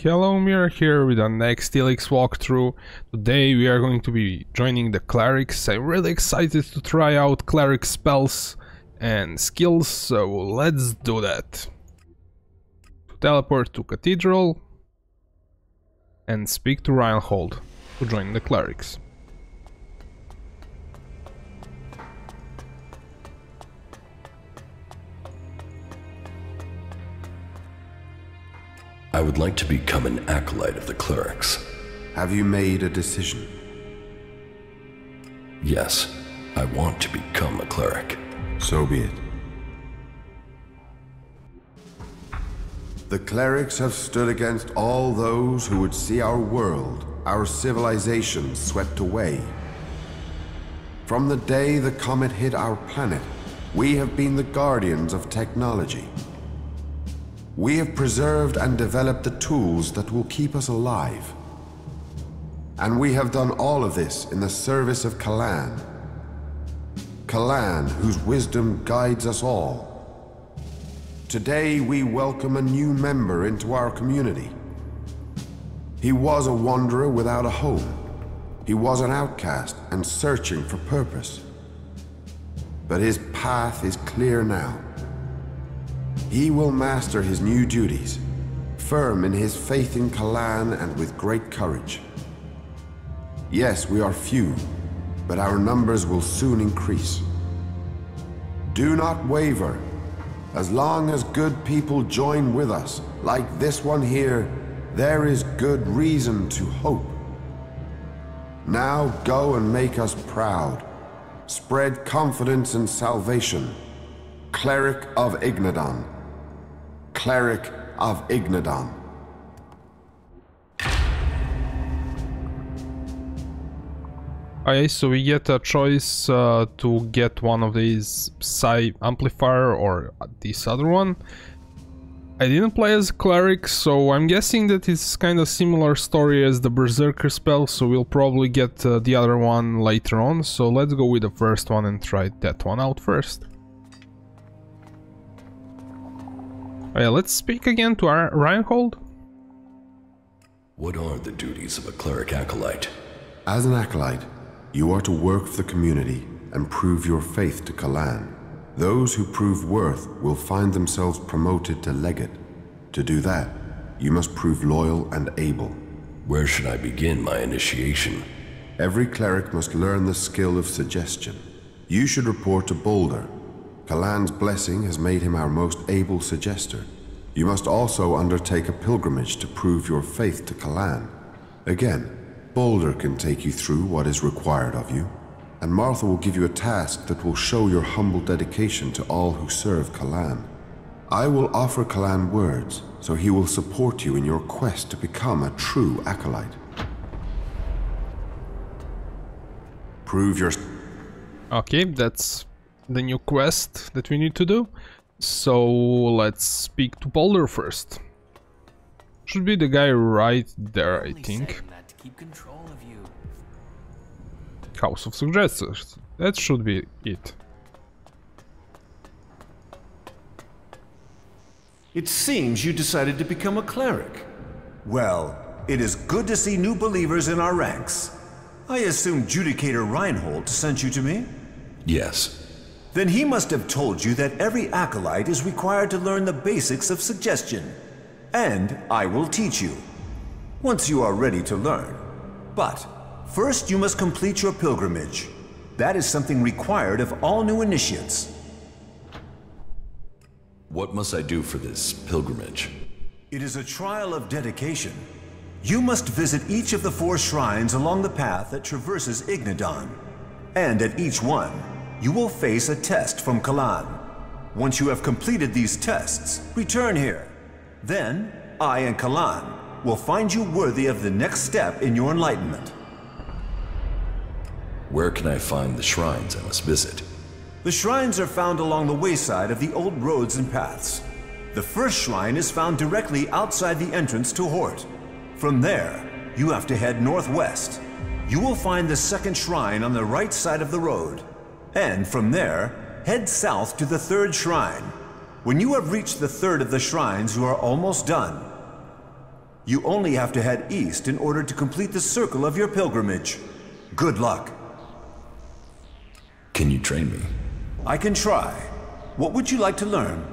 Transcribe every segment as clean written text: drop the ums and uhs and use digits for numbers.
Hello, Mir here with our next ELEX walkthrough. Today we are going to be joining the Clerics. I'm really excited to try out Cleric spells and skills, so let's do that. Teleport to Cathedral and speak to Reinhold to join the Clerics. I would like to become an acolyte of the clerics. Have you made a decision? Yes, I want to become a cleric. So be it. The clerics have stood against all those who would see our world, our civilization swept away. From the day the comet hit our planet, we have been the guardians of technology. We have preserved and developed the tools that will keep us alive. And we have done all of this in the service of Kalan. Kalan, whose wisdom guides us all. Today we welcome a new member into our community. He was a wanderer without a home. He was an outcast and searching for purpose. But his path is clear now. He will master his new duties, firm in his faith in Kalan and with great courage. Yes, we are few, but our numbers will soon increase. Do not waver. As long as good people join with us, like this one here, there is good reason to hope. Now go and make us proud. Spread confidence and salvation. Cleric of Ignadon. Cleric of Ignadon. Okay, so we get a choice to get one of these Psi Amplifier or this other one. I didn't play as a Cleric, so I'm guessing that it's kind of similar story as the Berserker spell, so we'll probably get the other one later on. So let's go with the first one and try that one out first. Okay, let's speak again to our Reinhold. What are the duties of a cleric acolyte? As an acolyte, you are to work for the community and prove your faith to Kalan. Those who prove worth will find themselves promoted to legate. To do that, you must prove loyal and able. Where should I begin my initiation? Every cleric must learn the skill of suggestion. You should report to Boulder. Kalan's blessing has made him our most able suggester. You must also undertake a pilgrimage to prove your faith to Kalan. Again, Boulder can take you through what is required of you, and Martha will give you a task that will show your humble dedication to all who serve Kalan. I will offer Kalan words, so he will support you in your quest to become a true acolyte. Prove your... Okay, that's the new quest that we need to do. So let's speak to Boulder first. Should be the guy right there, I think. House of Suggestors. That should be it. It seems you decided to become a cleric. Well, it is good to see new believers in our ranks. I assume Judicator Reinhold sent you to me? Yes. Then he must have told you that every acolyte is required to learn the basics of suggestion. And I will teach you, once you are ready to learn. But first you must complete your pilgrimage. That is something required of all new initiates. What must I do for this pilgrimage? It is a trial of dedication. You must visit each of the 4 shrines along the path that traverses Ignadon. And at each one, you will face a test from Kalan. Once you have completed these tests, return here. Then, I and Kalan will find you worthy of the next step in your enlightenment. Where can I find the shrines I must visit? The shrines are found along the wayside of the old roads and paths. The first shrine is found directly outside the entrance to Hort. From there, you have to head northwest. You will find the second shrine on the right side of the road. And from there, head south to the 3rd shrine. When you have reached the 3rd of the shrines, you are almost done. You only have to head east in order to complete the circle of your pilgrimage. Good luck. Can you train me? I can try. What would you like to learn?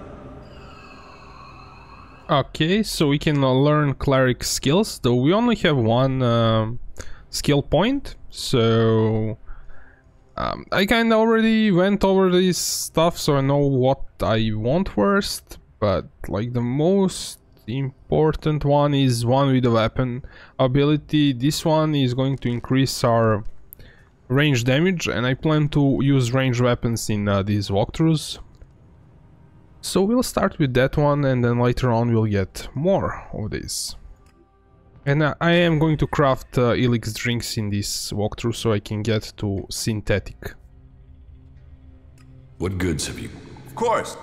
Okay, so we can learn Cleric skills, though we only have one skill point, so I kinda already went over this stuff, so I know what I want first, but like the most important one is one with a weapon ability. This one is going to increase our range damage, and I plan to use ranged weapons in these walkthroughs. So we'll start with that one, and then later on we'll get more of this. And I am going to craft ELEX drinks in this walkthrough so I can get to synthetic. What goods have you? Of course.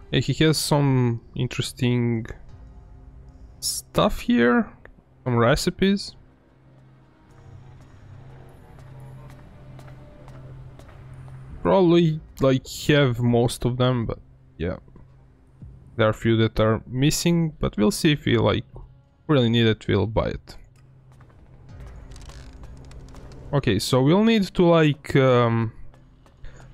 Yeah, he has some interesting stuff here, some recipes. Probably like have most of them, but yeah, there are a few that are missing, but we'll see if we like really need it, we'll buy it. Okay, so we'll need to like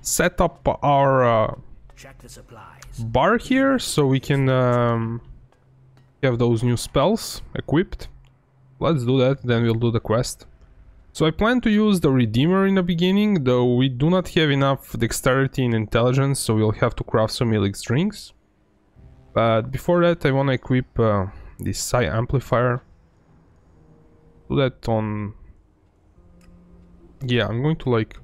set up our Check the supplies. bar here so we can have those new spells equipped. Let's do that, then we'll do the quest. So I plan to use the Redeemer in the beginning, though we do not have enough dexterity and intelligence, so we'll have to craft some ELEX drinks. But before that I want to equip this Psi amplifier. Do that on... Yeah, I'm going to like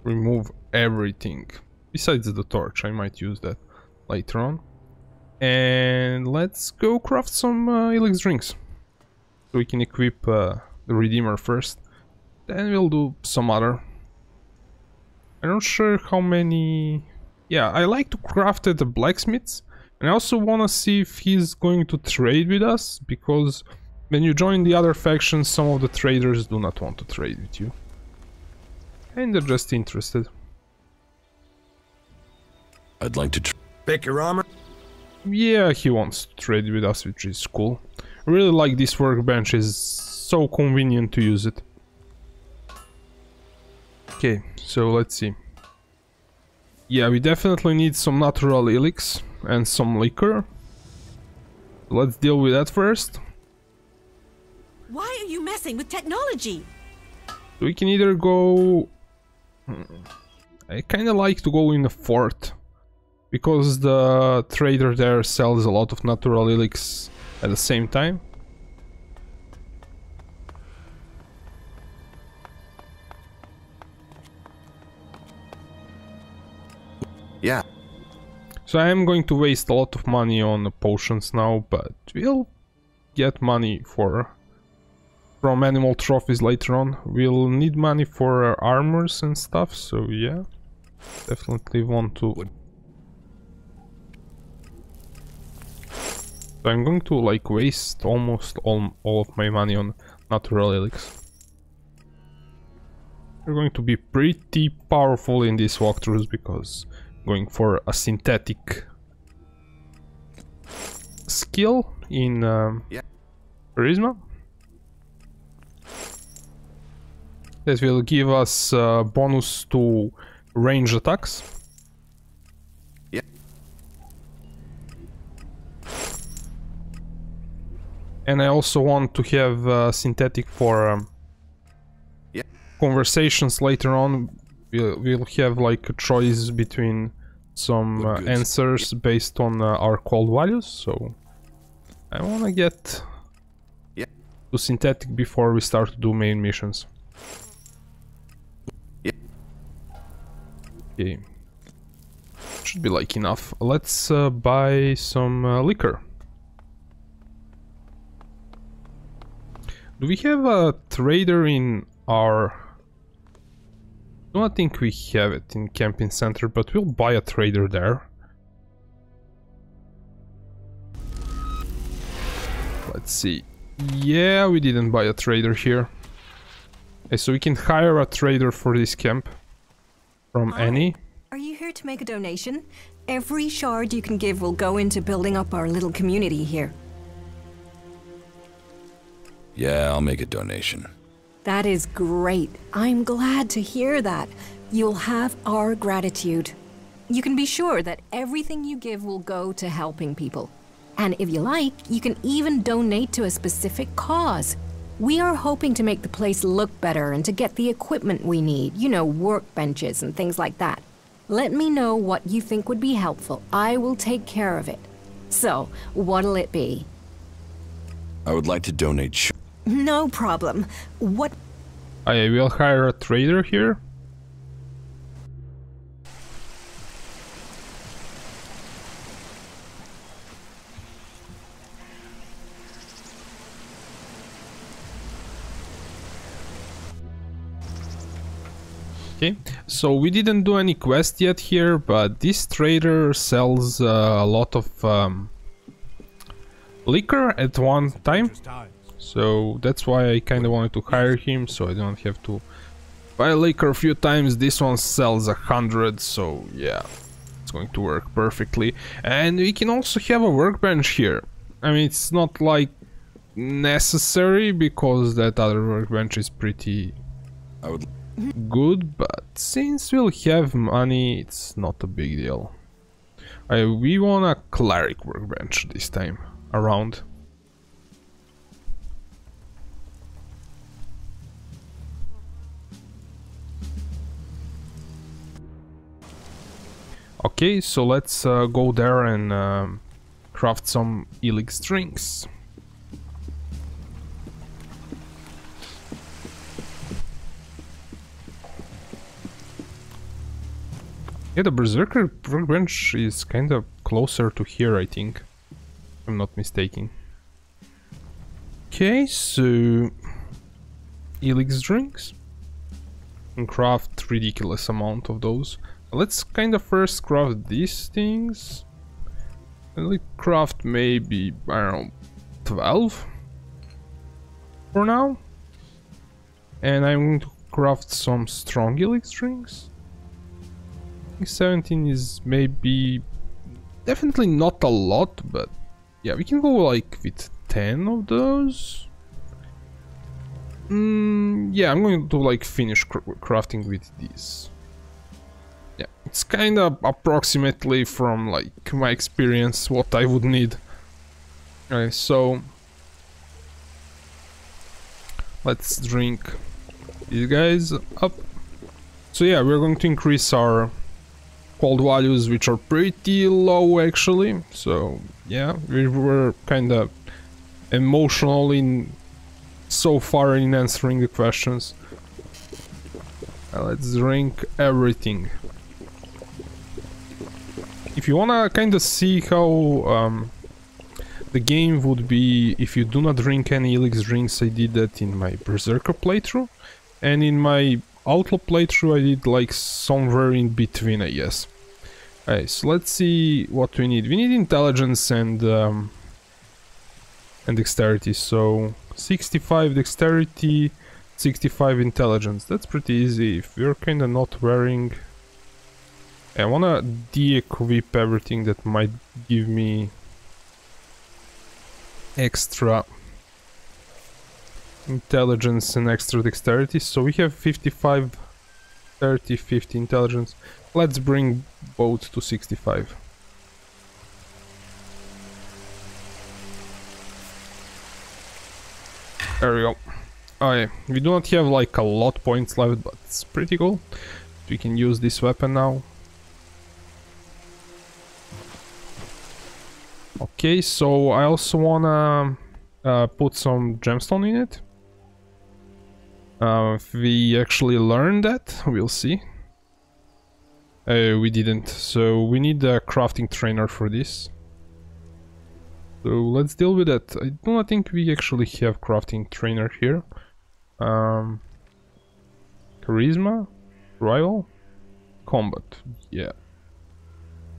remove everything. Besides the torch, I might use that later on. And let's go craft some ELEX drinks. So we can equip the Redeemer first. Then we'll do some other. I'm not sure how many... Yeah, I like to craft at the blacksmiths. And I also want to see if he's going to trade with us, because when you join the other factions, some of the traders do not want to trade with you. And they're just interested. I'd like to Pick your armor. Yeah, he wants to trade with us, which is cool. I really like this workbench, it's so convenient to use it. Okay, so let's see. Yeah, we definitely need some natural ELEX and some liquor. Let's deal with that first. Why are you messing with technology? We can either go... I kinda like to go in the fort, because the trader there sells a lot of natural ELEX at the same time. Yeah. So I am going to waste a lot of money on the potions now, but we'll get money from animal trophies later on. We'll need money for armors and stuff, so yeah. Definitely want to... So I'm going to like waste almost all of my money on natural ELEX. We're going to be pretty powerful in these walkthroughs because going for a synthetic skill in charisma. That will give us bonus to range attacks. Yeah. And I also want to have synthetic for conversations later on. We'll have like a choice between some answers based on our call values, so I want to get to synthetic before we start to do main missions. Okay, should be like enough. Let's buy some liquor. Do we have a trader in our... I don't think we have it in camping center, but we'll buy a trader there. Let's see. Yeah, we didn't buy a trader here. Okay, so we can hire a trader for this camp from Annie. Are you here to make a donation? Every shard you can give will go into building up our little community here. Yeah, I'll make a donation. That is great. I'm glad to hear that. You'll have our gratitude. You can be sure that everything you give will go to helping people. And if you like, you can even donate to a specific cause. We are hoping to make the place look better and to get the equipment we need, you know, workbenches and things like that. Let me know what you think would be helpful. I will take care of it. So, what'll it be? I would like to donate. No problem. What? I will hire a trader here. Okay, so we didn't do any quest yet here, but this trader sells a lot of liquor at one time. So that's why I kind of wanted to hire him, so I don't have to buy liquor a few times. This one sells 100, so yeah, it's going to work perfectly. And we can also have a workbench here. I mean, it's not like necessary because that other workbench is pretty good, but since we'll have money, it's not a big deal. We want a Cleric workbench this time around. Okay, so let's go there and craft some ELEX drinks. Yeah, the Berserker workbench is kind of closer to here, I think. If I'm not mistaken. Okay, so ELEX drinks. And craft ridiculous amount of those. Let's kind of first craft these things. And we craft maybe, I don't know, 12 for now. And I'm going to craft some strong ELEX drinks. I think 17 is maybe definitely not a lot, but yeah, we can go like with 10 of those. Yeah, I'm going to like finish crafting with these. Yeah, it's kind of approximately from like my experience what I would need. Okay, so let's drink these guys up. So yeah, we're going to increase our cold values, which are pretty low actually. So yeah, we were kind of emotional in so far in answering the questions. Let's drink everything. If you wanna kind of see how the game would be if you do not drink any ELEX drinks, I did that in my Berserker playthrough, and in my Outlaw playthrough I did like somewhere in between, I guess. Alright, so let's see what we need. We need intelligence and dexterity, so 65 dexterity, 65 intelligence. That's pretty easy if we're kind of not wearing... I wanna de-equip everything that might give me extra intelligence and extra dexterity. So we have 55, 30, 50 intelligence. Let's bring both to 65. There we go. Okay, we do not have like a lot points left, but it's pretty cool. We can use this weapon now. Okay, so I also wanna put some gemstone in it. If we actually learn that, we'll see. We didn't, so we need a crafting trainer for this. So let's deal with that. I do not think we actually have crafting trainer here. Charisma, rival, combat, yeah,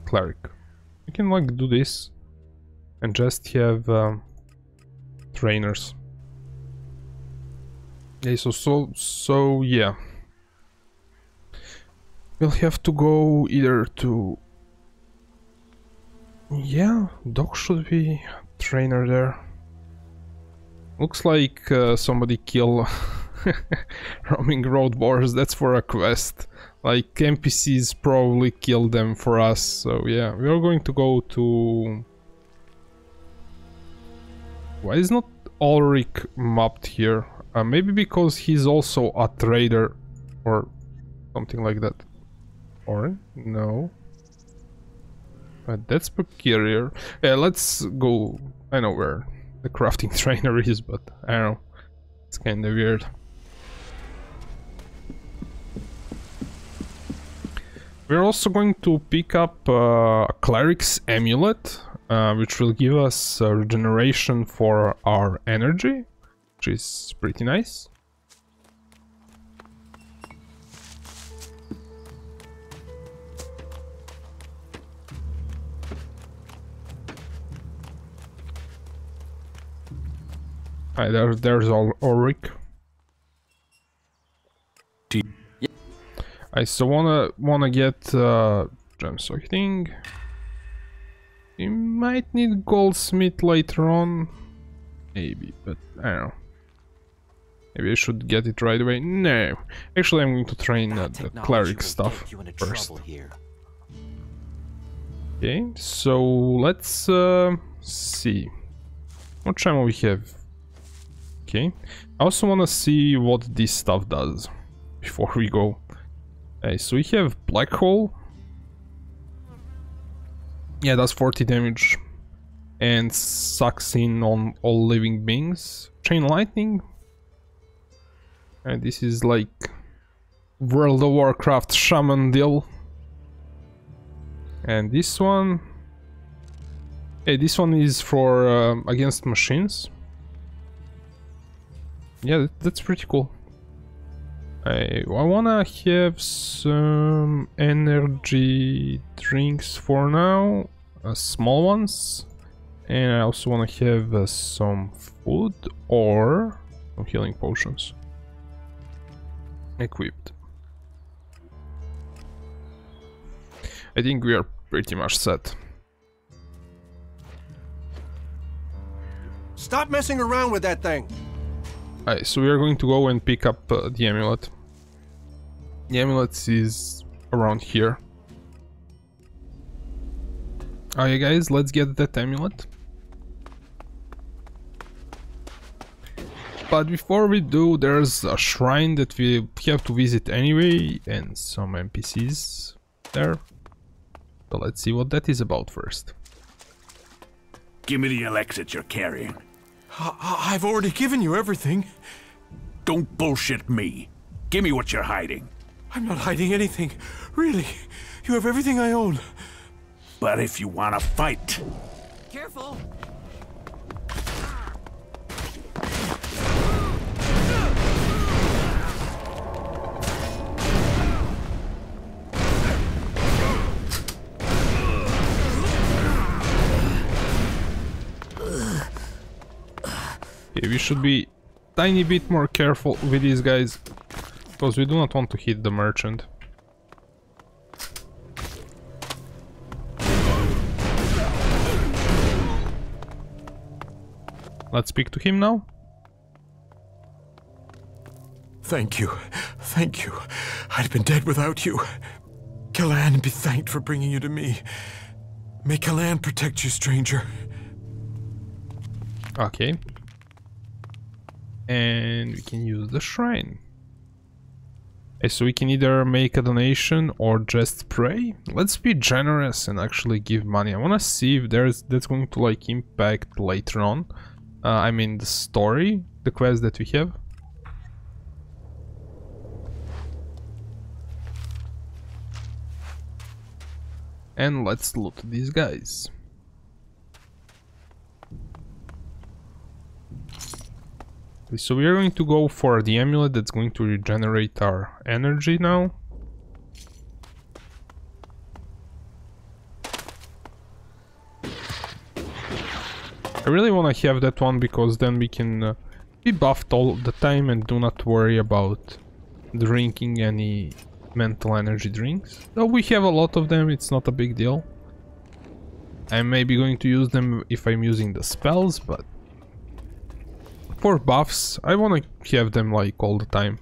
cleric. We can like do this and just have trainers. Okay, so yeah, we'll have to go either to Yeah, Doc should be trainer there. Looks like somebody kill roaming road boars. That's for a quest. Like NPCs probably kill them for us. So yeah, we are going to go to... Why is not Ulrich mapped here? Maybe because he's also a trader or something like that. Or no. That's peculiar. Yeah, let's go. I know where the crafting trainer is, but I don't know. It's kind of weird. We're also going to pick up Cleric's amulet, which will give us regeneration for our energy, which is pretty nice. There's Ulrich. I still wanna get gem socketing. You might need goldsmith later on, maybe, but I don't know. Maybe I should get it right away. No, actually, I'm going to train the cleric stuff first. Okay, so let's see. What time we have? Okay, I also want to see what this stuff does before we go. So we have black hole. Yeah, that's 40 damage and sucks in on all living beings. Chain lightning. And this is like World of Warcraft shaman deal. And this one. Hey, this one is for against machines. Yeah, that's pretty cool. I wanna have some energy drinks for now, small ones, and I also wanna have some food or some healing potions equipped. I think we are pretty much set. Stop messing around with that thing! Alright, so we are going to go and pick up the amulet. The amulet is around here. Alright guys, let's get that amulet. But before we do, there's a shrine that we have to visit anyway, and some NPCs there. So let's see what that is about first. Give me the ELEX that you're carrying. I've already given you everything. Don't bullshit me. Give me what you're hiding. I'm not hiding anything. Really. You have everything I own. But if you want to fight... Careful! Okay, we should be tiny bit more careful with these guys, because we do not want to hit the merchant. Let's speak to him now. Thank you. Thank you. I'd have been dead without you. Kalan be thanked for bringing you to me. May Kalan protect you, stranger. Okay. And we can use the shrine. Okay, so we can either make a donation or just pray. Let's be generous and actually give money. I want to see if that's going to like impact later on. I mean the story, the quest that we have. And let's loot these guys. So we are going to go for the amulet that's going to regenerate our energy now. I really want to have that one because then we can be buffed all the time and do not worry about drinking any mental energy drinks. Though we have a lot of them, it's not a big deal. I may be going to use them if I'm using the spells, but for buffs, I want to have them like all the time.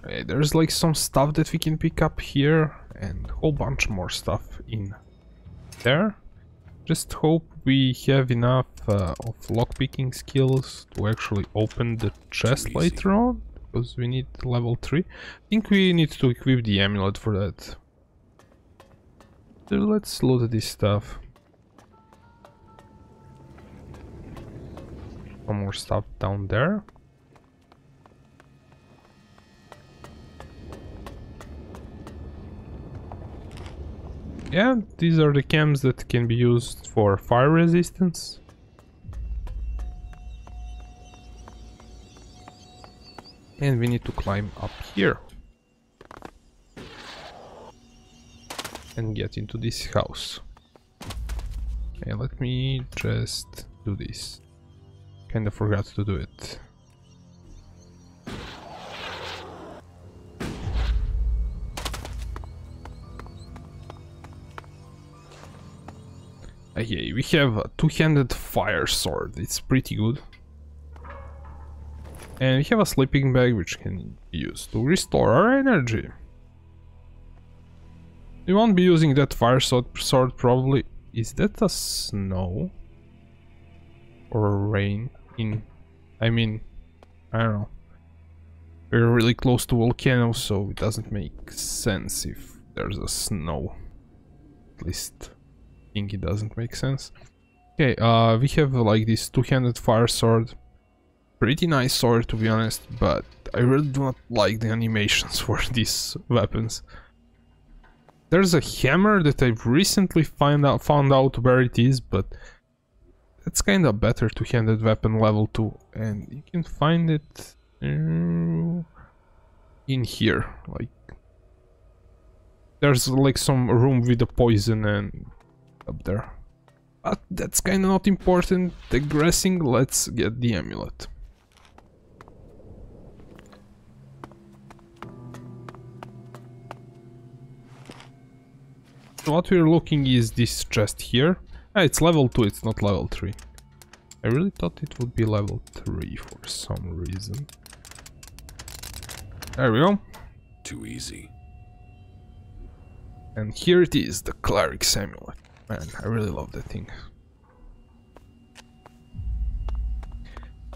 Okay, there's like some stuff that we can pick up here and a whole bunch more stuff in there. Just hope we have enough of lockpicking skills to actually open the chest later on, because we need level 3. I think we need to equip the amulet for that. So let's loot this stuff. Some more stuff down there. Yeah, these are the chems that can be used for fire resistance. And we need to climb up here. And get into this house. Okay, let me just do this. Kinda forgot to do it. Okay, we have a two-handed fire sword. It's pretty good. And we have a sleeping bag which can be used to restore our energy. We won't be using that fire sword probably. Is that a snow? Or a rain? I mean, I don't know. We're really close to volcanoes, so it doesn't make sense if there's a snow. At least I think it doesn't make sense. Okay, we have like this two-handed fire sword. Pretty nice sword, to be honest, but I really do not like the animations for these weapons. There's a hammer that I've recently found out where it is, but it's kinda better two-handed weapon level 2, and you can find it in here. Like, there's like some room with the poison and up there. But that's kinda not important. Digressing, let's get the amulet. What we're looking is this chest here. Ah, it's level 2, it's not level 3. I really thought it would be level 3 for some reason. There we go. Too easy. And here it is, the Cleric's amulet. Man, I really love that thing.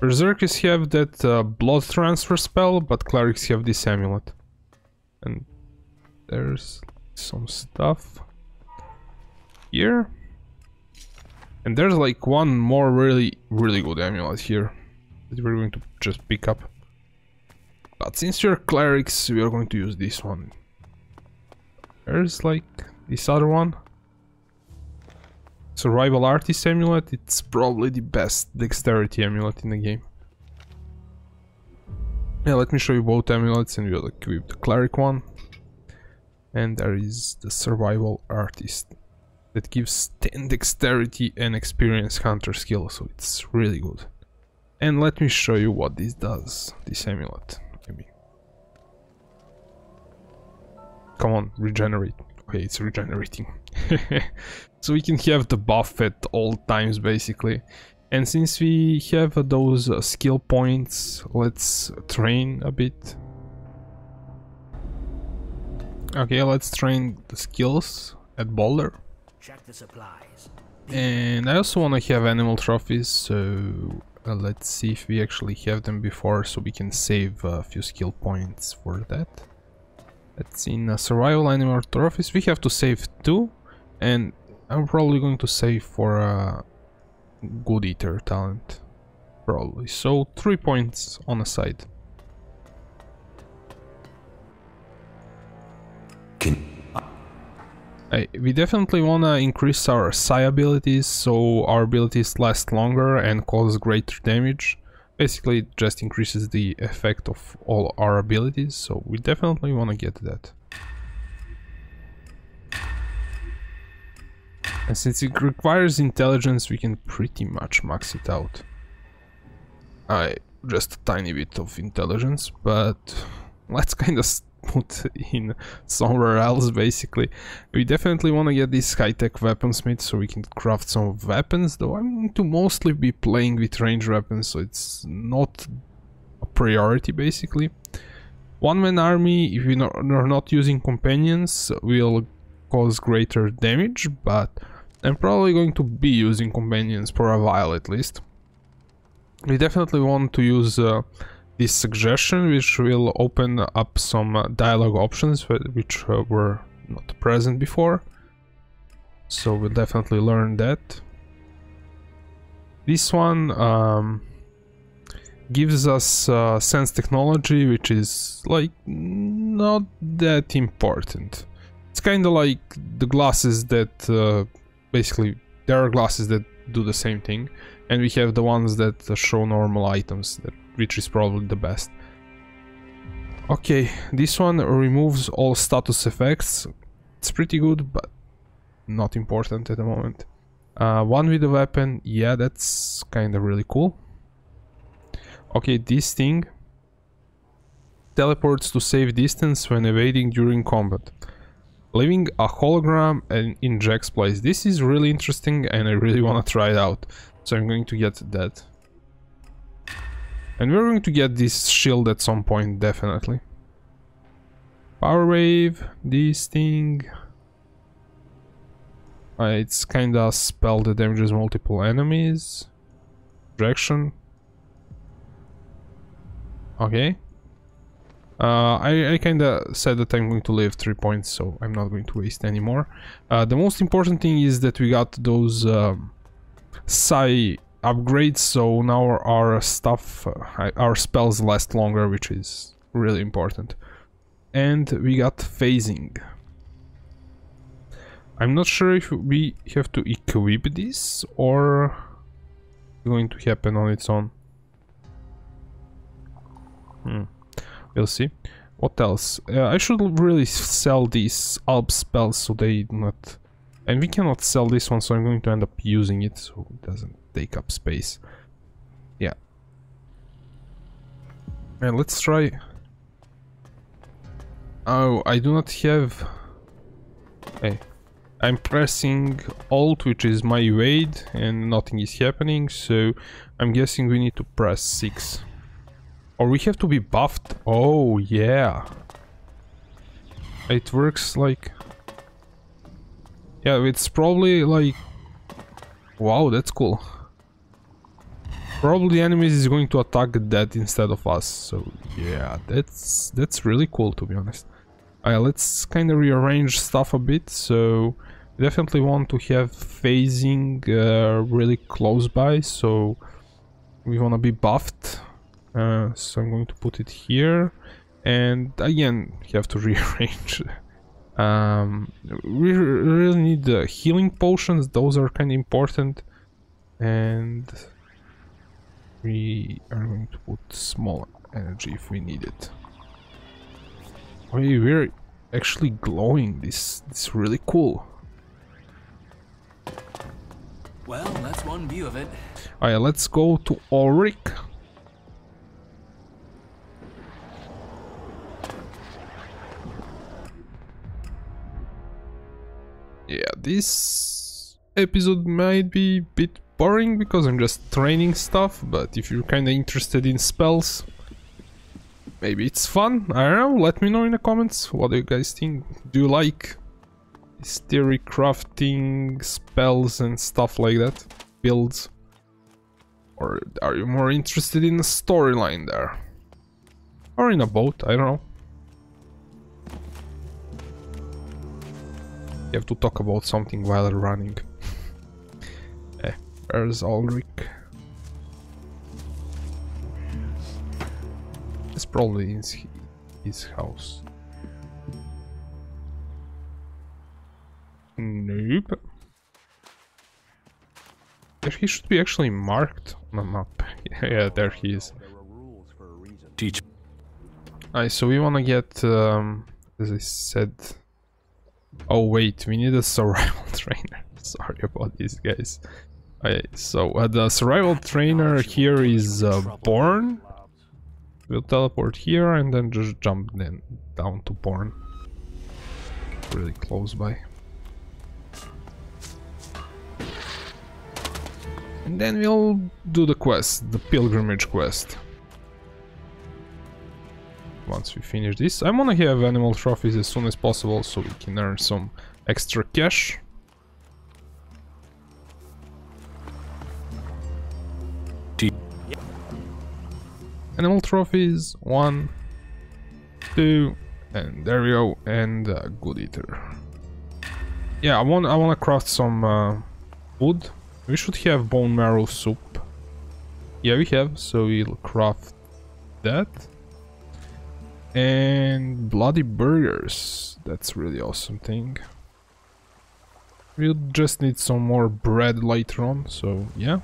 Berserkers have that blood transfer spell, but Clerics have this amulet. And there's some stuff here. And there's like one more really good amulet here that we're going to just pick up. But since you're Clerics, we are going to use this one. There's like this other one. Survival Artist amulet. It's probably the best dexterity amulet in the game. Yeah, let me show you both amulets and we'll equip the Cleric one. And there is the Survival Artist that gives 10 dexterity and experience hunter skill, so it's really good. And let me show you what this does, this amulet. Maybe. Come on, regenerate. Okay, it's regenerating. So we can have the buff at all times basically. And since we have those skill points, let's train a bit. Okay, let's train the skills at Boulder. Check the supplies. And I also want to have animal trophies, so let's see if we actually have them before, so we can save a few skill points for that. Let's see, in survival animal trophies we have to save 2, and I'm probably going to save for a good eater talent, probably. So 3 points on a side. We definitely want to increase our psi abilities, so our abilities last longer and cause greater damage. Basically it just increases the effect of all our abilities, so we definitely want to get that. And since it requires intelligence, we can pretty much max it out. Just a tiny bit of intelligence, but let's kind of put in somewhere else. Basically, we definitely want to get this high-tech weaponsmith so we can craft some weapons, though I'm going to mostly be playing with ranged weapons, so it's not a priority. Basically, one-man army, if we are not using companions, will cause greater damage, but I'm probably going to be using companions for a while at least. We definitely want to use this suggestion, which will open up some dialogue options which were not present before. So we'll definitely learn that. This one gives us sense technology, which is like not that important. It's kind of like the glasses that basically there are glasses that do the same thing, and we have the ones that show normal items, which is probably the best. Okay, this one removes all status effects. It's pretty good, but not important at the moment. One with a weapon, yeah, that's kind of really cool. Okay, this thing teleports to safe distance when evading during combat, leaving a hologram and in Jack's place. This is really interesting and I really want to try it out, so I'm going to get that. And we're going to get this shield at some point, definitely. Power wave, this thing. It's kinda a spell that damages multiple enemies. Direction. Okay. I kinda said that I'm going to leave 3 points, so I'm not going to waste any more. The most important thing is that we got those psi upgrades, so now our stuff, our spells last longer, which is really important. And we got phasing. I'm not sure if we have to equip this or it's going to happen on its own. We'll see. What else? I should really sell these alp spells so they do not... And we cannot sell this one, so I'm going to end up using it so it doesn't take up space. Yeah. And let's try... Oh, I do not have... Hey. I'm pressing Alt, which is my evade, and nothing is happening, so I'm guessing we need to press 6. Or we have to be buffed. Oh, yeah. It works like... Yeah, it's probably like... Wow, that's cool. Probably the enemies is going to attack that instead of us, so yeah, that's really cool, to be honest. Let's kind of rearrange stuff a bit, so we definitely want to have phasing really close by, so we want to be buffed. So I'm going to put it here, and again, you have to rearrange. We really need the healing potions, those are kind of important, and we are going to put small energy if we need it. Oh, we're actually glowing. This is really cool. Well, that's one view of it. Alright, let's go to Ulrich. Yeah, this episode might be a bit boring because I'm just training stuff, but if you're kinda interested in spells, maybe it's fun. I don't know, let me know in the comments. What do you guys think? Do you like this theory crafting, spells and stuff like that? Builds? Or are you more interested in the storyline there? Or in a boat, I don't know. You have to talk about something while running. Where's Ulrich? It's probably in his house. Nope. He should be actually marked on the map. Yeah, there he is. Teach. Alright, so we wanna get, as I said... Oh wait, we need a survival trainer. Sorry about this, guys. Okay, so the survival trainer here is Born. We'll teleport here and then just jump then down to Born. Really close by. And then we'll do the quest, the pilgrimage quest. Once we finish this, I wanna have animal trophies as soon as possible so we can earn some extra cash. Animal trophies, 1, 2, and there we go, and good eater. Yeah, I wanna craft some food. We should have bone marrow soup. Yeah, we have, so we'll craft that. And bloody burgers. That's really awesome thing. We'll just need some more bread later on, so yeah.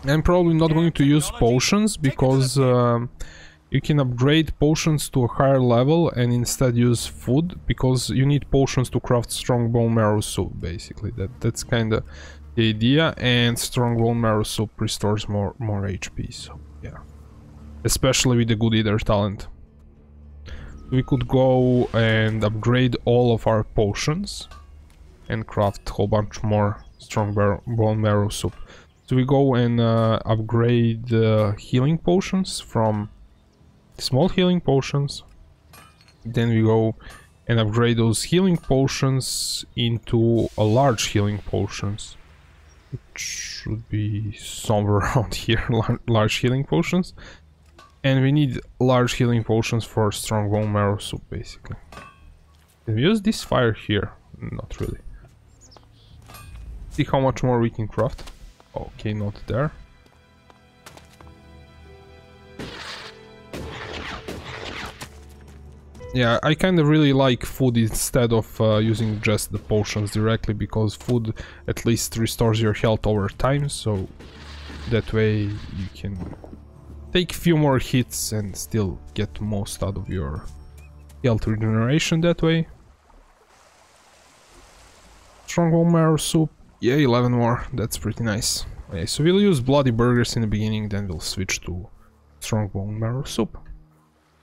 I'm probably not going to use potions because you can upgrade potions to a higher level and instead use food because you need potions to craft strong bone marrow soup. Basically, that's kind of the idea, and strong bone marrow soup restores more HP. So yeah, especially with the good eater talent, we could go and upgrade all of our potions and craft a whole bunch more strong bone marrow soup. So we go and upgrade healing potions from small healing potions. Then we go and upgrade those healing potions into a large healing potions. It should be somewhere around here, large healing potions. And we need large healing potions for strong bone marrow soup, basically. Can we use this fire here? Not really. See how much more we can craft. Okay, not there. Yeah, I kind of really like food instead of using just the potions directly, because food at least restores your health over time, so that way you can take few more hits and still get most out of your health regeneration that way. Strong bone marrow soup. Yeah, 11 more. That's pretty nice. Okay, so we'll use bloody burgers in the beginning, then we'll switch to strong bone marrow soup.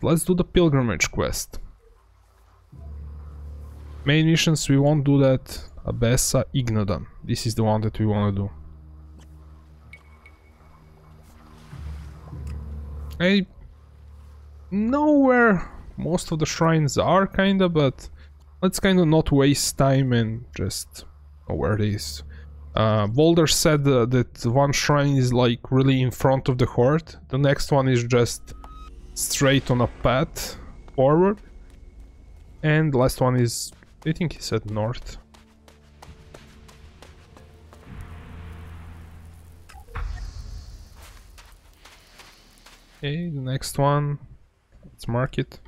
Let's do the pilgrimage quest. Main missions, we won't do that. Abessa, Ignodan. This is the one that we want to do. I know where most of the shrines are, kinda, but let's kinda not waste time and just know where it is. Boulder said that one shrine is like really in front of the horde. The next one is just straight on a path forward. And the last one is, I think he said north. Okay, the next one, let's mark it.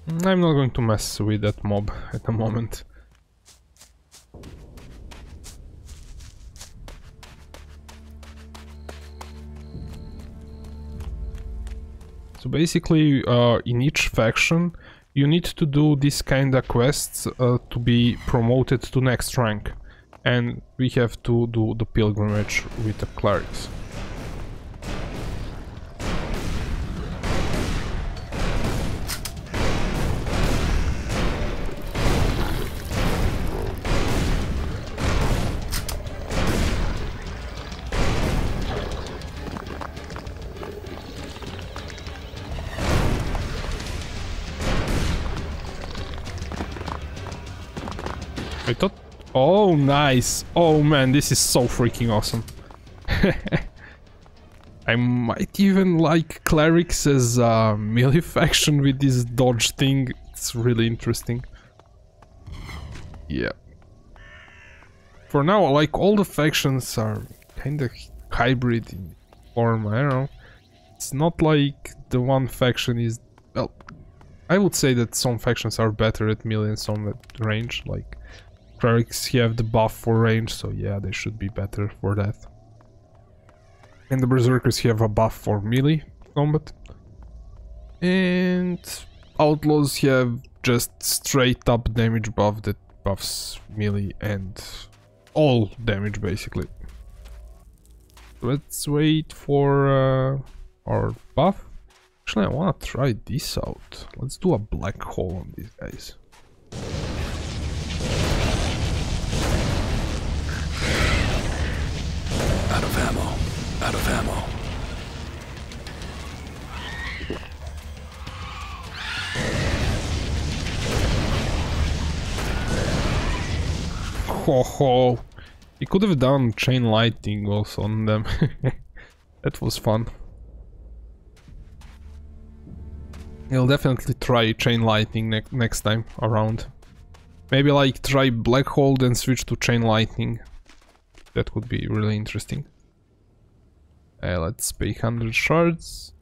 I'm not going to mess with that mob at the moment. So basically, in each faction, you need to do this kind of quests to be promoted to next rank. And we have to do the pilgrimage with the clerics. I thought... Oh, nice! Oh man, this is so freaking awesome. I might even like clerics as a melee faction with this dodge thing. It's really interesting. Yeah. For now, like, all the factions are kinda hybrid in form, I don't know. It's not like the one faction is... Well, I would say that some factions are better at melee and some at range, like... Clerics have the buff for range, so yeah, they should be better for that. And the Berserkers have a buff for melee combat. And outlaws have just straight up damage buff that buffs melee and all damage basically. Let's wait for our buff. Actually, I wanna try this out. Let's do a black hole on these guys. Out of ammo. Out of ammo. Ho ho! He could have done chain lightning also on them. That was fun. I'll definitely try chain lightning next time around. Maybe like try black hole then switch to chain lightning. That would be really interesting. Let's pay 100 shards.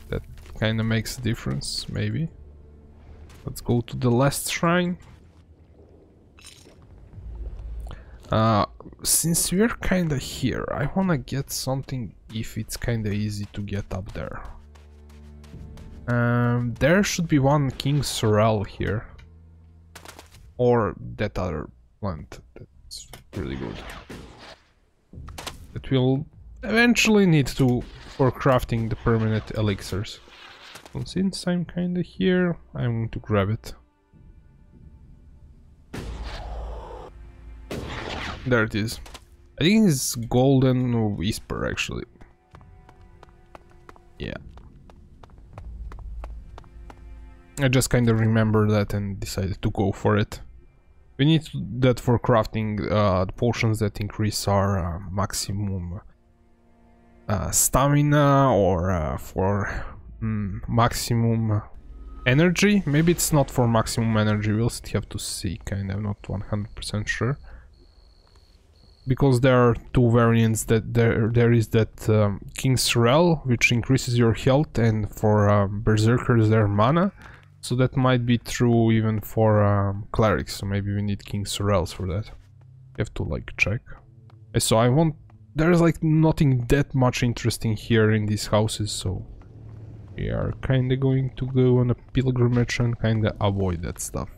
That kinda makes a difference, maybe. Let's go to the last shrine. Since we're kinda here, I wanna get something if it's kinda easy to get up there. There should be one King Sorrel here. Or that other plant, that's really good. That we'll eventually need to for crafting the permanent elixirs. So since I'm kinda here, I'm going to grab it. There it is. I think it's Golden Whisper actually. Yeah. I just kind of remembered that and decided to go for it. We need that for crafting the potions that increase our maximum stamina or for maximum energy. Maybe it's not for maximum energy, we'll still have to see, kind of not 100% sure. Because there are two variants, that there is that King Sorrel, which increases your health, and for Berserkers their mana. So that might be true even for Clerics, so maybe we need King Sorrels for that. You have to like check. So I want... There's like nothing that much interesting here in these houses, so... We are kinda going to go on a pilgrimage and kinda avoid that stuff.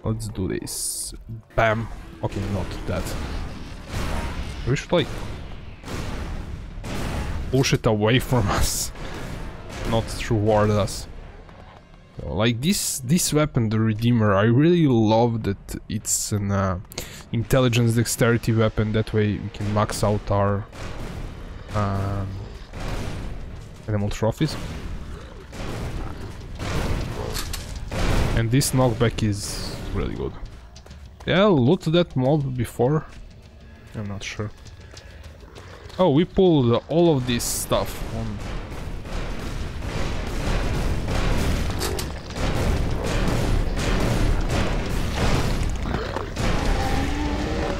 Let's do this. Bam! Okay, not that. We should like... push it away from us. Not toward us. Like this weapon, the Redeemer, I really love that it's an intelligence dexterity weapon. That way we can max out our animal trophies. And this knockback is really good. Yeah, loot that mob before. I'm not sure. Oh, we pulled all of this stuff on.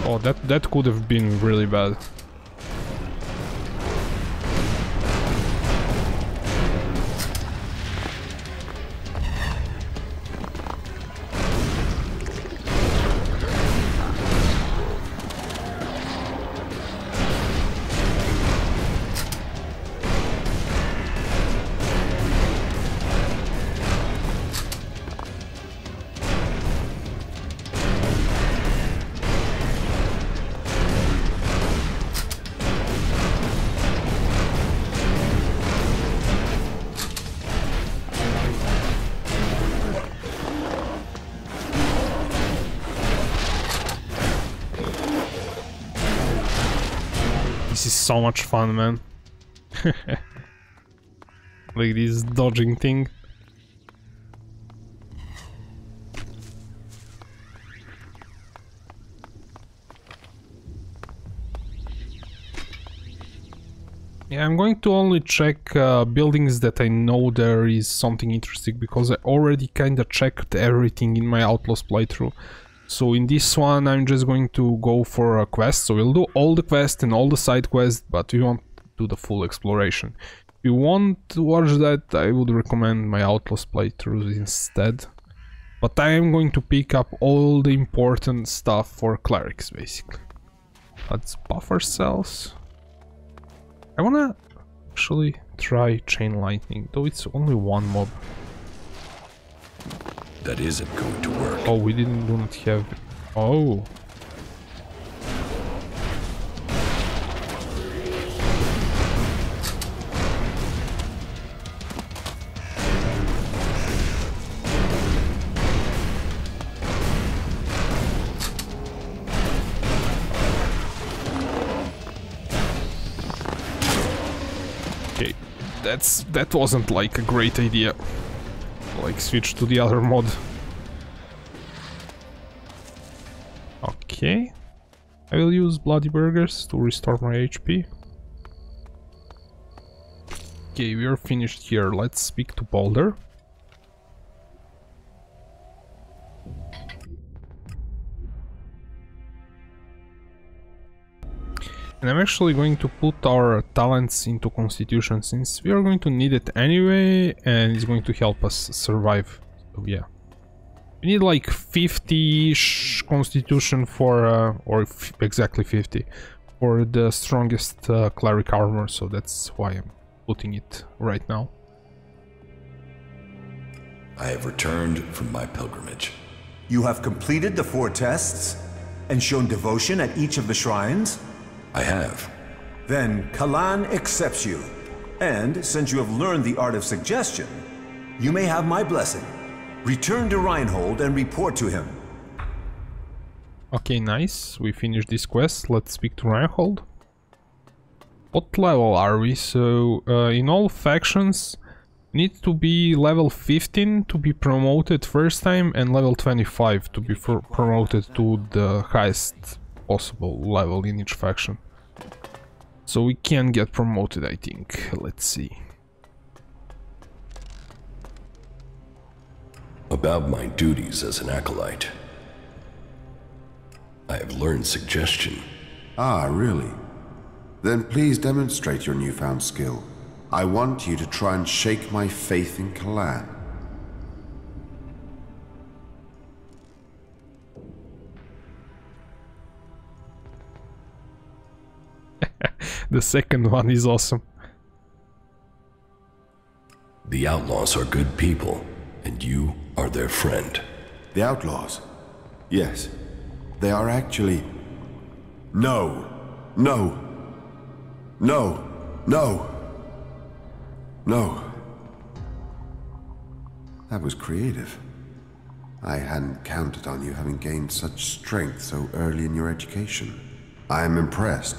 Oh, that could have been really bad. This is so much fun, man. Like this dodging thing. Yeah, I'm going to only check buildings that I know there is something interesting, because I already kinda checked everything in my Outlaws playthrough. So in this one I'm just going to go for a quest, so we'll do all the quests and all the side quests, but we won't do the full exploration. If you want to watch that, I would recommend my Outlaws playthroughs instead. But I am going to pick up all the important stuff for Clerics, basically. Let's buff ourselves. I wanna actually try Chain Lightning, though it's only one mob. That isn't going to work. Oh, we do not have... Oh. Okay, that wasn't like a great idea. Like switch to the other mod. Okay, I will use Bloody Burgers to restore my HP. Okay, we are finished here. Let's speak to Boulder. And I'm actually going to put our talents into Constitution, since we are going to need it anyway, and it's going to help us survive. So yeah. We need like 50-ish Constitution for, exactly 50, for the strongest Cleric armor, so that's why I'm putting it right now. I have returned from my pilgrimage. You have completed the 4 tests and shown devotion at each of the shrines? I have. Then Kalan accepts you. And since you have learned the art of suggestion, you may have my blessing. Return to Reinhold and report to him. Okay, nice. We finished this quest. Let's speak to Reinhold. What level are we? So, in all factions, need to be level 15 to be promoted first time, and level 25 to be promoted to the highest possible level in each faction. So we can get promoted, I think. Let's see. About my duties as an acolyte. I have learned suggestion. Ah, really? Then please demonstrate your newfound skill. I want you to try and shake my faith in Kalan. The second one is awesome. The outlaws are good people, and you are their friend. The outlaws? Yes. They are actually... No. No. No. No. No. That was creative. I hadn't counted on you having gained such strength so early in your education. I am impressed.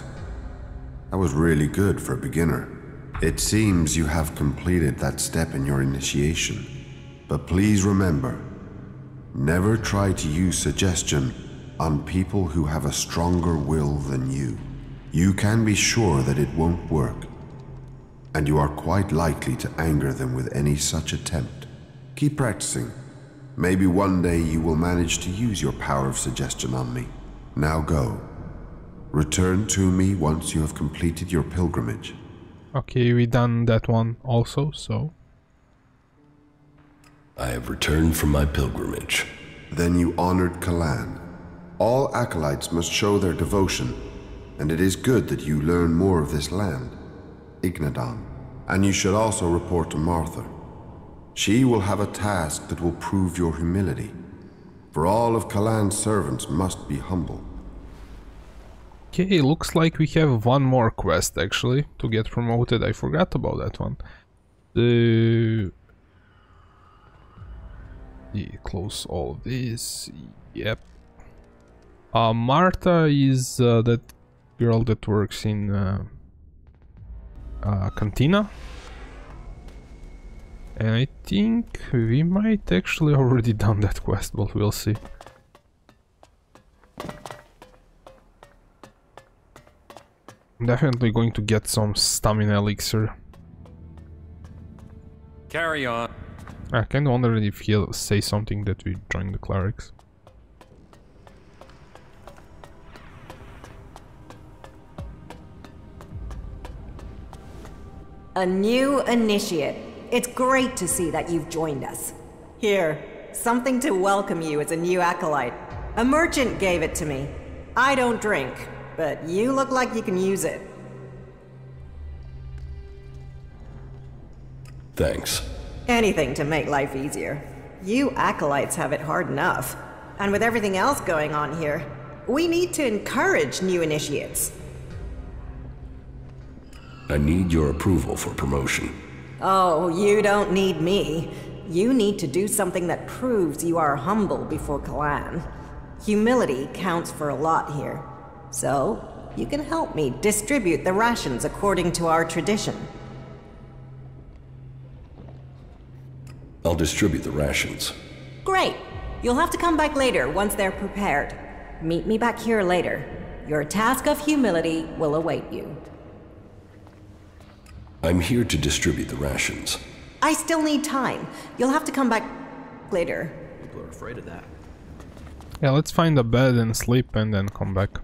That was really good for a beginner. It seems you have completed that step in your initiation. But please remember, never try to use suggestion on people who have a stronger will than you. You can be sure that it won't work, and you are quite likely to anger them with any such attempt. Keep practicing. Maybe one day you will manage to use your power of suggestion on me. Now go. Return to me once you have completed your pilgrimage. Okay, we done that one also, so... I have returned from my pilgrimage. Then you honored Kalan. All acolytes must show their devotion, and it is good that you learn more of this land, Ignadon. And you should also report to Martha. She will have a task that will prove your humility. For all of Kalan's servants must be humble. Okay, looks like we have one more quest actually to get promoted. I forgot about that one. Close all of this. Yep. Martha is that girl that works in Cantina. And I think we might actually already done that quest, but we'll see. I'm definitely going to get some stamina elixir. Carry on. I kinda wonder if he'll say something that we join the clerics. A new initiate. It's great to see that you've joined us. Here, something to welcome you as a new acolyte. A merchant gave it to me. I don't drink, but you look like you can use it. Thanks. Anything to make life easier. You acolytes have it hard enough. And with everything else going on here, we need to encourage new initiates. I need your approval for promotion. Oh, you don't need me. You need to do something that proves you are humble before Clan. Humility counts for a lot here. So, you can help me distribute the rations according to our tradition. I'll distribute the rations. Great. You'll have to come back later once they're prepared. Meet me back here later. Your task of humility will await you. I'm here to distribute the rations. I still need time. You'll have to come back later. People are afraid of that. Yeah, let's find a bed and sleep and then come back.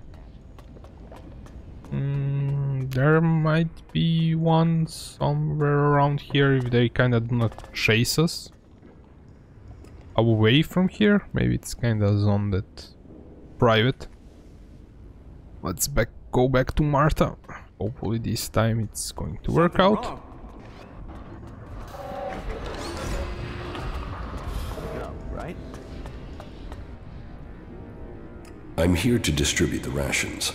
There might be one somewhere around here if they kinda do not chase us away from here. Maybe it's kinda zoned that private. Let's go back to Martha. Hopefully this time it's going to work out. Right? I'm here to distribute the rations.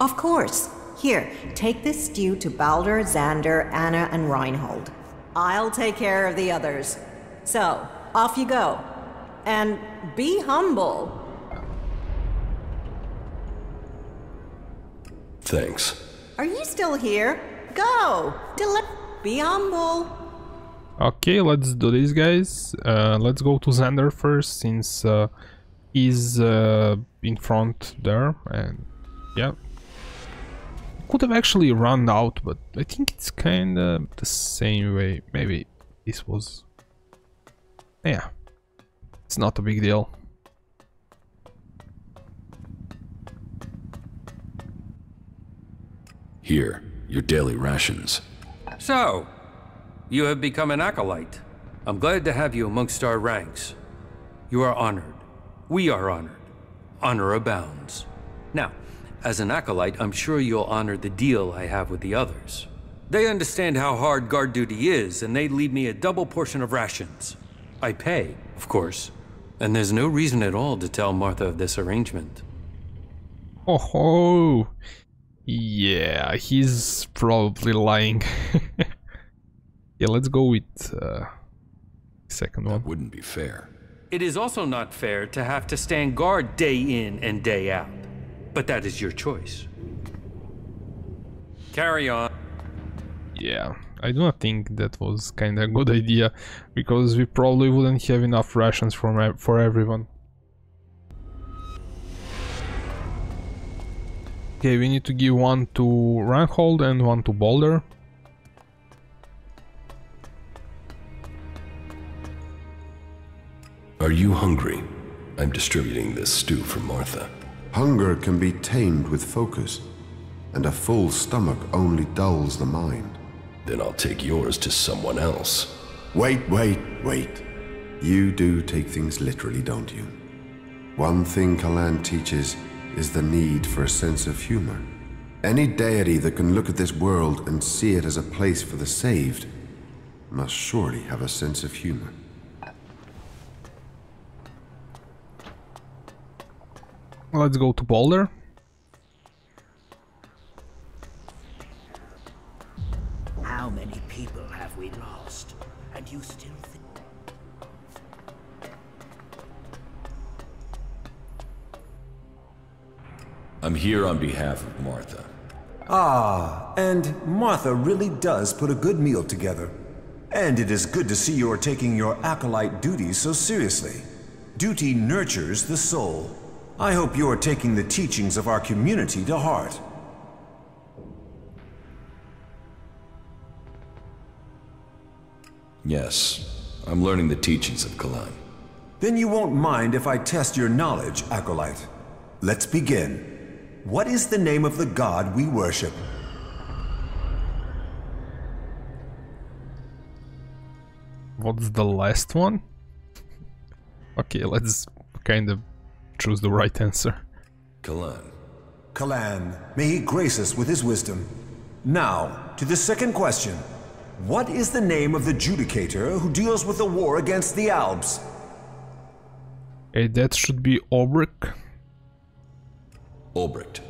Of course. Here, take this stew to Baldur, Xander, Anna, and Reinhold. I'll take care of the others. So, off you go. And be humble. Thanks. Are you still here? Go! Be humble. Okay, let's do this, guys. Let's go to Xander first, since he's in front there, and yeah. Could have actually run out, but I think it's kinda the same way. Maybe this was... yeah, it's not a big deal. Here, your daily rations. So, you have become an acolyte. I'm glad to have you amongst our ranks. You are honored. We are honored. Honor abounds. Now, as an acolyte, I'm sure you'll honor the deal I have with the others. They understand how hard guard duty is, and they leave me a double portion of rations. I pay, of course, and there's no reason at all to tell Martha of this arrangement. Oh, yeah, he's probably lying. Yeah, let's go with second one. That wouldn't be fair. It is also not fair to have to stand guard day in and day out. But that is your choice. Carry on. Yeah, I do not think that was kinda a good idea, because we probably wouldn't have enough rations for everyone. Okay, we need to give one to Reinhold and one to Baldur. Are you hungry? I'm distributing this stew for Martha. Hunger can be tamed with focus, and a full stomach only dulls the mind. Then I'll take yours to someone else. Wait. You do take things literally, don't you? One thing Kalan teaches is the need for a sense of humor. Any deity that can look at this world and see it as a place for the saved must surely have a sense of humor. Let's go to Baldur. How many people have we lost? And you still think... I'm here on behalf of Martha. Ah, and Martha really does put a good meal together. And it is good to see you are taking your acolyte duties so seriously. Duty nurtures the soul. I hope you are taking the teachings of our community to heart. Yes, I'm learning the teachings of Kalan. Then you won't mind if I test your knowledge, acolyte. Let's begin. What is the name of the god we worship? What's the last one? Okay, let's kind of choose the right answer. Kalan. Kalan, may he grace us with his wisdom. Now, to the second question. What is the name of the judicator who deals with the war against the Alps? Hey, that should be Ulbrich. Ulbricht.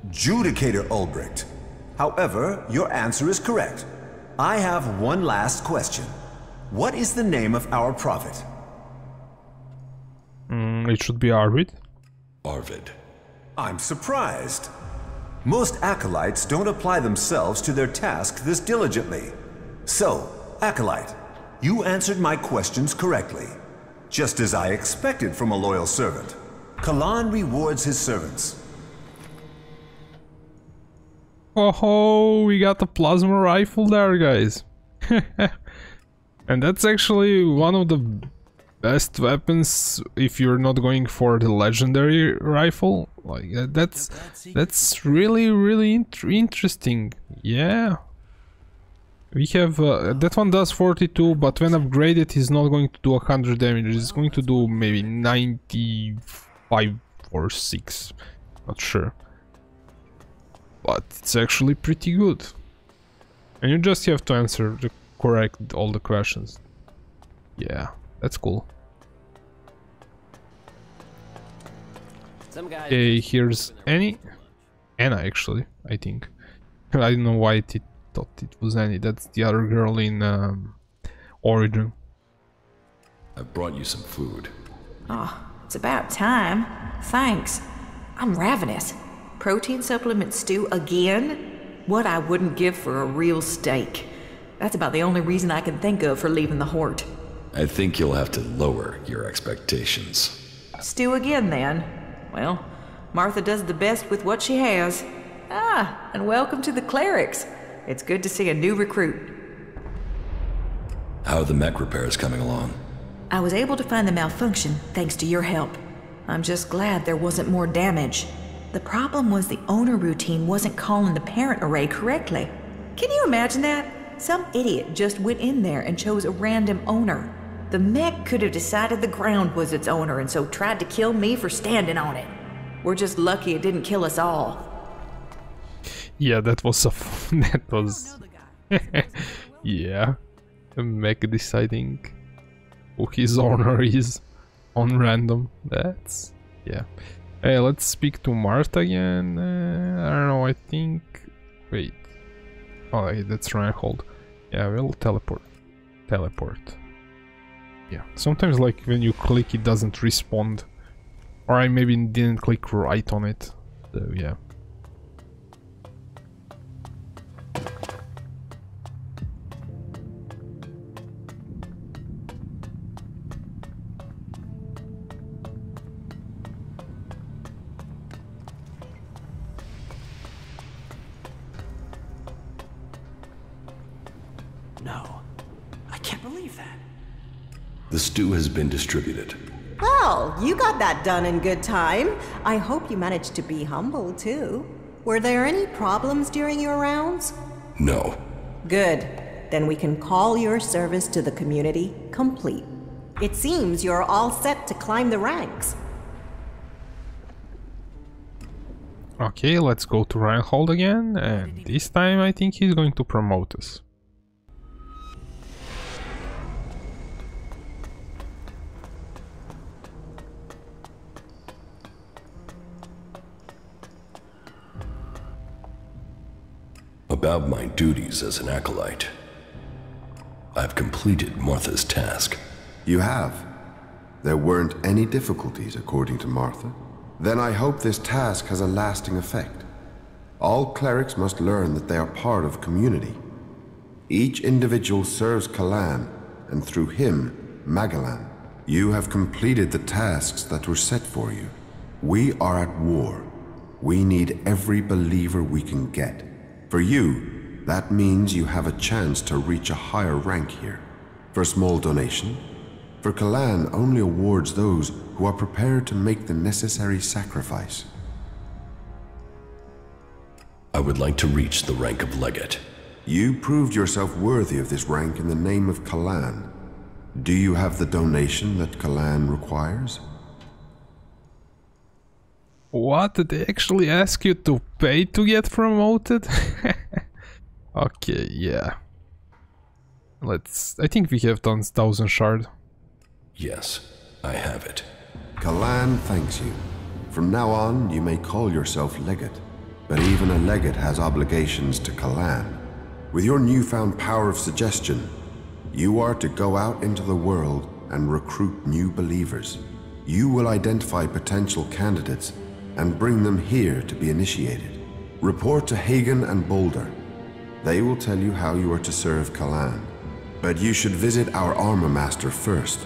Judicator Ulbricht. However, your answer is correct. I have one last question. What is the name of our prophet? It should be Arvid. Arvid. I'm surprised. Most acolytes don't apply themselves to their task this diligently. So, acolyte, you answered my questions correctly. Just as I expected from a loyal servant. Kalan rewards his servants. Oh, we got the plasma rifle there, guys. And that's actually one of the best weapons if you're not going for the legendary rifle. Like that's really interesting. Yeah. We have that one does 42, but when upgraded is not going to do 100 damage. It's going to do maybe 95 or 6. Not sure. But it's actually pretty good. And you just have to answer the correct all the questions. Yeah, that's cool. Okay, here's Annie. Anna, actually, I think. I don't know why it thought it was Annie. That's the other girl in Origin. I brought you some food. Oh, it's about time. Thanks. I'm ravenous. Protein supplement stew again? What I wouldn't give for a real steak. That's about the only reason I can think of for leaving the Hort. I think you'll have to lower your expectations. Stew again, then. Well, Martha does the best with what she has. Ah, and welcome to the Clerics. It's good to see a new recruit. How are the mech repairs coming along? I was able to find the malfunction thanks to your help. I'm just glad there wasn't more damage. The problem was the owner routine wasn't calling the parent array correctly. Can you imagine that? Some idiot just went in there and chose a random owner. The mech could have decided the ground was its owner and so tried to kill me for standing on it. We're just lucky it didn't kill us all. Yeah, that was that was yeah, the mech deciding who his owner is on random. That's yeah. Hey, let's speak to Martha again. I don't know, I think... Wait. Oh, hey, that's Reinhold. Yeah, we'll teleport. Yeah, sometimes like when you click it doesn't respond. Or I maybe didn't click right on it. So, yeah. No, I can't believe that. The stew has been distributed. Well, you got that done in good time. I hope you managed to be humble, too. Were there any problems during your rounds? No. Good. Then we can call your service to the community complete. It seems you're all set to climb the ranks. Okay, let's go to Reinhold again, and this time I think he's going to promote us. About my duties as an acolyte. I've completed Martha's task. You have? There weren't any difficulties, according to Martha? Then I hope this task has a lasting effect. All clerics must learn that they are part of community. Each individual serves Kalan, and through him, Magalan. You have completed the tasks that were set for you. We are at war. We need every believer we can get. For you, that means you have a chance to reach a higher rank here. For a small donation, for Kalan only awards those who are prepared to make the necessary sacrifice. I would like to reach the rank of legate. You proved yourself worthy of this rank in the name of Kalan. Do you have the donation that Kalan requires? What? Did they actually ask you to pay to get promoted? Okay, yeah. I think we have done 1000 shard. Yes, I have it. Kalan thanks you. From now on, you may call yourself Legate. But even a Legate has obligations to Kalan. With your newfound power of suggestion, you are to go out into the world and recruit new believers. You will identify potential candidates and bring them here to be initiated. Report to Hagen and Boulder. They will tell you how you are to serve Kalan. But you should visit our armor master first.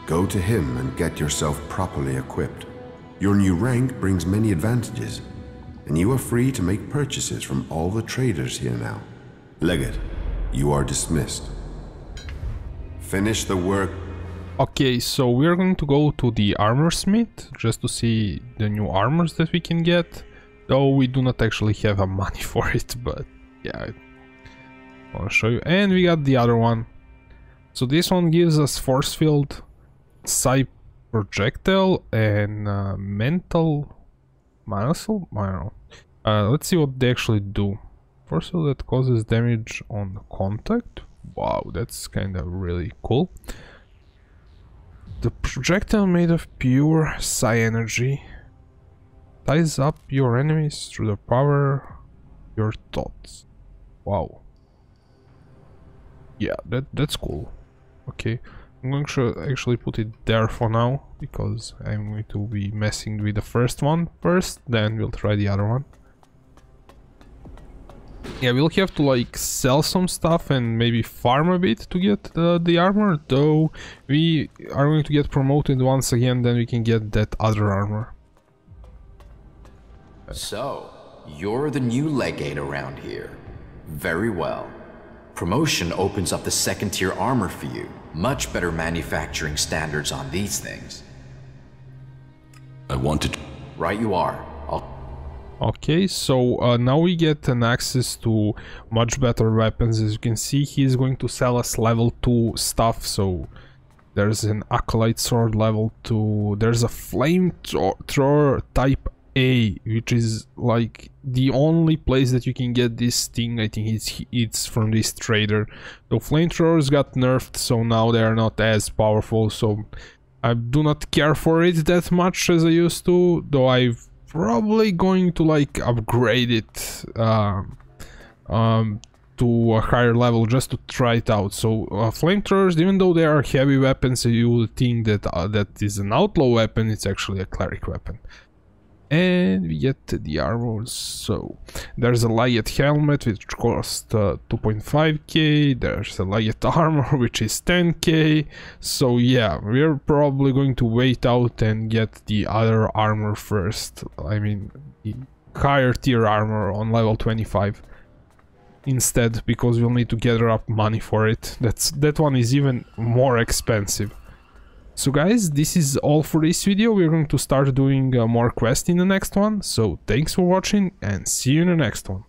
Go to him and get yourself properly equipped. Your new rank brings many advantages, and you are free to make purchases from all the traders here now. Legate, you are dismissed. Finish the work. Okay, so we're going to go to the armor smith just to see the new armors that we can get. Though we do not actually have a money for it, but yeah, I want to show you. And we got the other one. So this one gives us force field, psi projectile, and mental manasal. I don't know. Let's see what they actually do. Force field that causes damage on contact. Wow, that's kind of really cool. The projectile made of pure psi energy ties up your enemies through the power of your thoughts. Wow. Yeah, that's cool. Okay, I'm going to actually put it there for now, because I'm going to be messing with the first one first, then we'll try the other one. Yeah, we'll have to like sell some stuff and maybe farm a bit to get the armor, though we are going to get promoted once again, then we can get that other armor. So, you're the new legate around here. Very well. Promotion opens up the second tier armor for you. Much better manufacturing standards on these things. I wanted... Right you are. Okay, so now we get an access to much better weapons. As you can see, he's going to sell us level 2 stuff. So there's an Acolyte Sword level 2. There's a Flamethrower type A, which is like the only place that you can get this thing. I think it's from this trader. So Flamethrowers got nerfed, so now they are not as powerful. So I do not care for it that much as I used to, though I've probably going to like upgrade it to a higher level just to try it out. So flamethrowers, even though they are heavy weapons, you would think that that is an outlaw weapon. It's actually a cleric weapon. And we get the armors. So there's a Legate helmet which costs 2.5k. There's a Legate armor which is 10k. So yeah, we're probably going to wait out and get the other armor first. I mean the higher tier armor on level 25 instead, because we'll need to gather up money for it. That one is even more expensive. So guys, this is all for this video. We're going to start doing more quests in the next one. So thanks for watching and see you in the next one.